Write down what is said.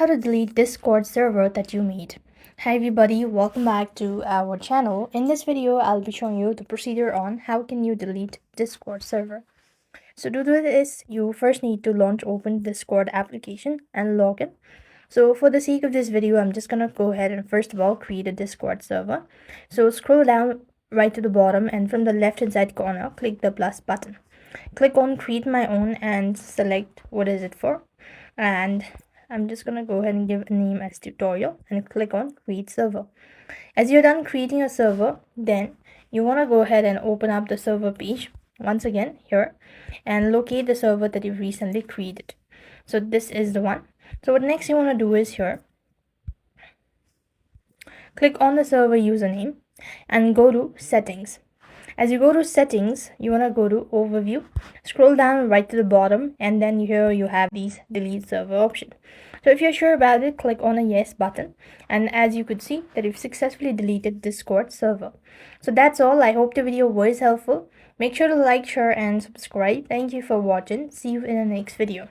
how to delete Discord server that you made. Hi everybody, welcome back to our channel. In this video, I'll be showing you the procedure on how can you delete Discord server. So to do this, you first need to launch open Discord application and log in. So for the sake of this video, I'm just gonna go ahead and first of all create a Discord server. So scroll down right to the bottom and from the left hand side corner, click the plus button. Click on create my own and select what is it for. And I'm just gonna go ahead and give a name as tutorial and click on create server. As you're done creating a server, then you want to go ahead and open up the server page once again here and locate the server that you've recently created. So this is the one. So what next you want to do is here, click on the server username and go to settings. As you go to settings, you want to go to overview, scroll down right to the bottom, and then here you have these delete server option. So if you're sure about it, click on a yes button, and as you could see that you've successfully deleted Discord server. So that's all. I hope the video was helpful. Make sure to like, share and subscribe. Thank you for watching. See you in the next video.